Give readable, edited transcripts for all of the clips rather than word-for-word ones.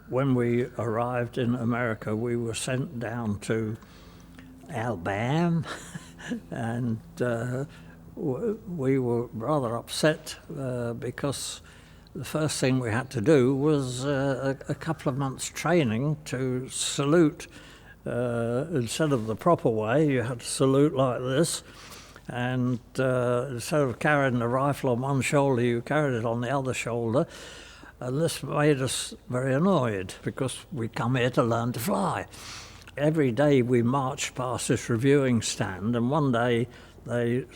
When we arrived in America, we were sent down to Alabama, and we were rather upset because the first thing we had to do was a couple of months' training to salute. Instead of the proper way, you had to salute like this, and instead of carrying the rifle on one shoulder, you carried it on the other shoulder. And this made us very annoyed because we'd come here to learn to fly. Every day we marched past this reviewing stand, and one day the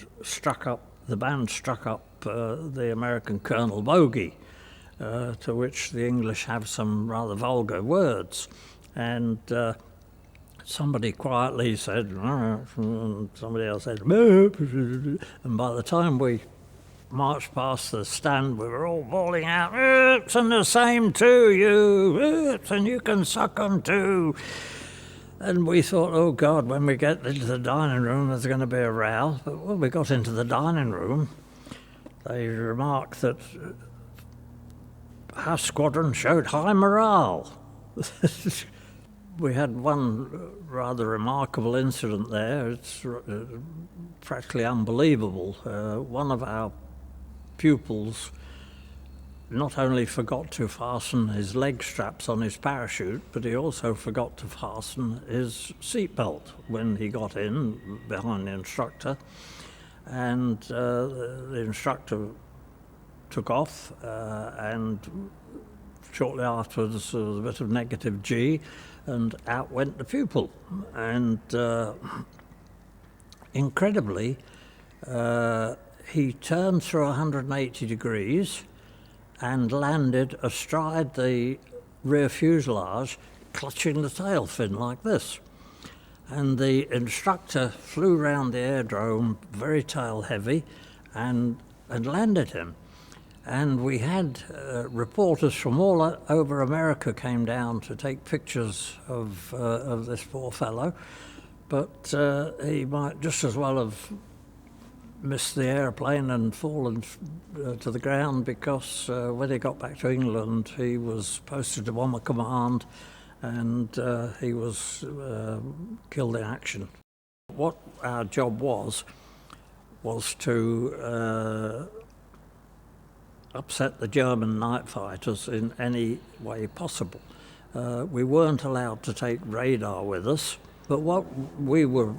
band struck up the American Colonel Bogey, to which the English have some rather vulgar words. And somebody quietly said, and somebody else said, and by the time we marched past the stand, we were all bawling out, "It's and the same too, you, it's and you can suck them too." And we thought, oh God, when we get into the dining room, there's going to be a row. But when we got into the dining room, they remarked that our squadron showed high morale. We had one rather remarkable incident there. It's practically unbelievable. One of our pupils not only forgot to fasten his leg straps on his parachute, but he also forgot to fasten his seatbelt when he got in behind the instructor. And the instructor took off, and shortly afterwards there was a bit of negative G, and out went the pupil. And incredibly, he turned through 180 degrees and landed astride the rear fuselage, clutching the tail fin like this. And the instructor flew round the aerodrome, very tail heavy, and landed him. And we had reporters from all over America came down to take pictures of this poor fellow, but he might just as well have missed the airplane and fallen to the ground, because when he got back to England, he was posted to Bomber Command, and he was killed in action. What our job was to upset the German night fighters in any way possible. We weren't allowed to take radar with us, but what we were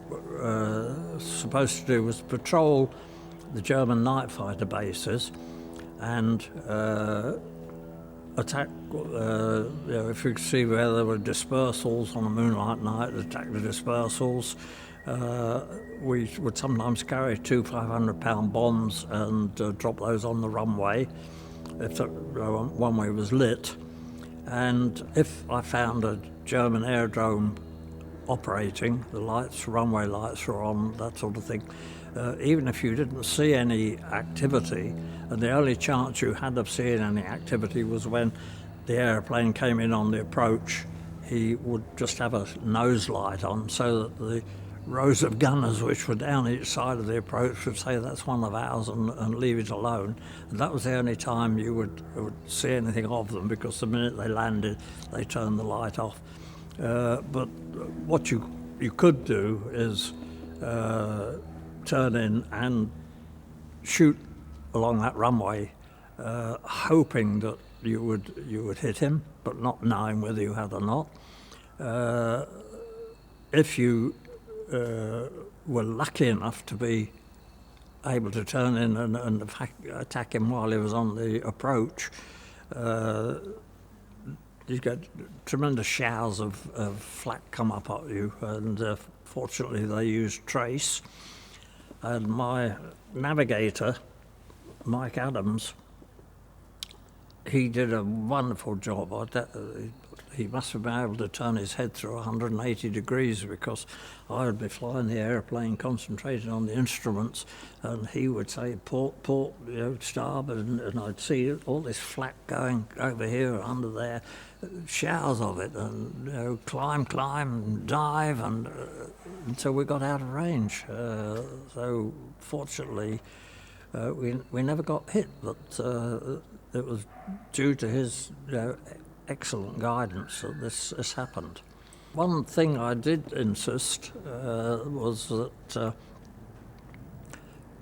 supposed to do was patrol the German night fighter bases and attack, if you could see where there were dispersals on a moonlight night, attack the dispersals. We would sometimes carry 2 500-pound bombs and drop those on the runway if the runway was lit. And if I found a German aerodrome operating, the lights, runway lights were on, that sort of thing, even if you didn't see any activity, and the only chance you had of seeing any activity was when the airplane came in on the approach, he would just have a nose light on so that the rows of gunners which were down each side of the approach would say that's one of ours and leave it alone. And that was the only time you would see anything of them, because the minute they landed, they turned the light off. But what you could do is turn in and shoot along that runway, hoping that you would hit him, but not knowing whether you had or not. If you were lucky enough to be able to turn in and attack him while he was on the approach, you get tremendous showers of flak come up at you, and fortunately they used trace. And my navigator, Mike Adams, he did a wonderful job. He must have been able to turn his head through 180 degrees, because I would be flying the airplane concentrating on the instruments, and he would say port, starboard, and I'd see all this flak going over here, under there, showers of it, and climb, and dive, and until we got out of range. So fortunately, we never got hit, but it was due to his excellent guidance that this happened. One thing I did insist was that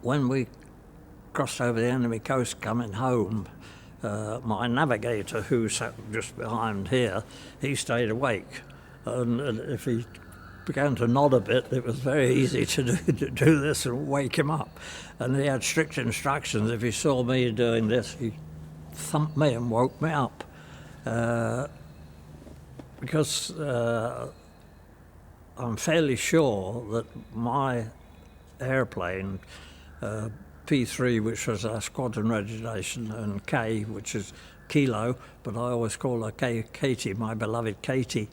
when we crossed over the enemy coast coming home, my navigator, who sat just behind here, he stayed awake. And if he began to nod a bit, it was very easy to do this and wake him up. And he had strict instructions. If he saw me doing this, he thumped me and woke me up. Because I'm fairly sure that my airplane, P3, which was our squadron registration, and K, which is Kilo, but I always call her Katie, my beloved Katie.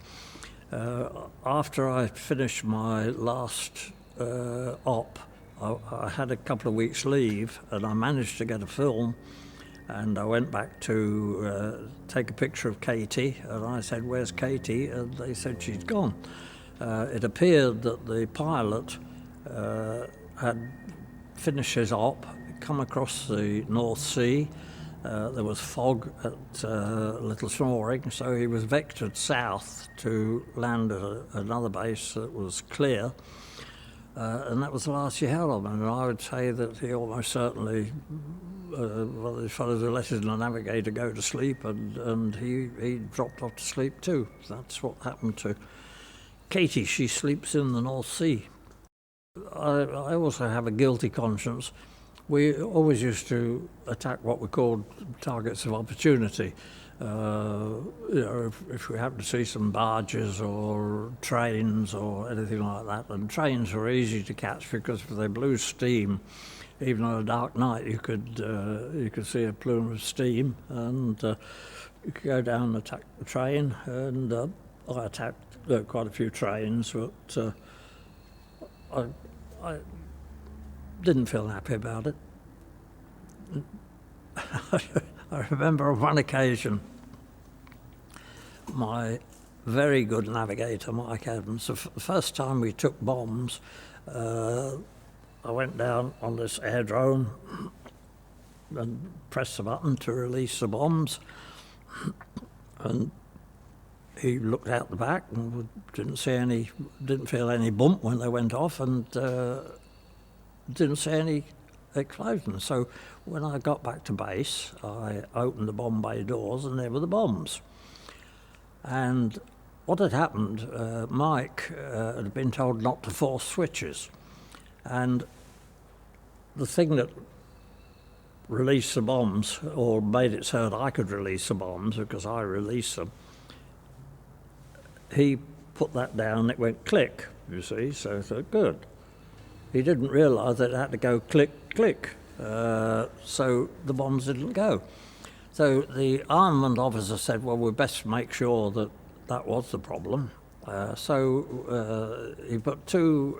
After I finished my last op, I had a couple of weeks leave, and I managed to get a film, and I went back to take a picture of Katie, and I said, "Where's Katie?" And they said, "She's gone." It appeared that the pilot had finished his op, come across the North Sea. There was fog at Little Snoring, so he was vectored south to land at another base that was clear. And that was the last you heard of him. And I would say that he almost certainly, well, these fellows who let his navigator go to sleep, and he dropped off to sleep too. That's what happened to Katie. She sleeps in the North Sea. I also have a guilty conscience. We always used to attack what we called targets of opportunity. If we happened to see some barges or trains or anything like that, and trains were easy to catch because if they blew steam, even on a dark night, you could see a plume of steam, and you could go down and attack the train. And I attacked quite a few trains, but I didn't feel happy about it. I remember on one occasion, my very good navigator, Mike Adams, the first time we took bombs, I went down on this airdrome and pressed the button to release the bombs, and he looked out the back and didn't feel any bump when they went off, and didn't see any explosions. So when I got back to base, I opened the bomb bay doors, and there were the bombs. And what had happened, Mike had been told not to force switches. And the thing that released the bombs, or made it so that I could release the bombs, because I released them, he put that down, it went click, you see, so I thought, good. He didn't realise that it had to go click, click, so the bombs didn't go. So the armament officer said, well, we best make sure that that was the problem. So he put two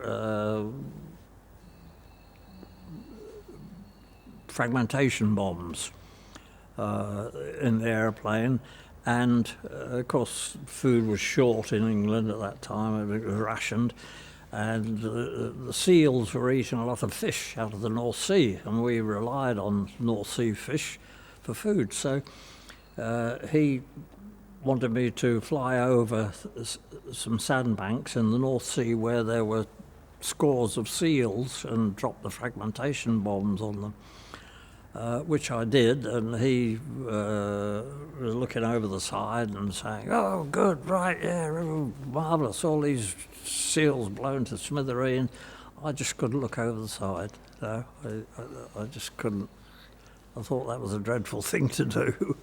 fragmentation bombs in the airplane, and of course food was short in England at that time, it was rationed, and the seals were eating a lot of fish out of the North Sea, and we relied on North Sea fish for food. So he wanted me to fly over some sandbanks in the North Sea where there were scores of seals and drop the fragmentation bombs on them. Which I did, and he was looking over the side and saying, "Oh, good, right, yeah, marvellous, all these seals blown to smithereen." I just couldn't look over the side. So I just couldn't. I thought that was a dreadful thing to do.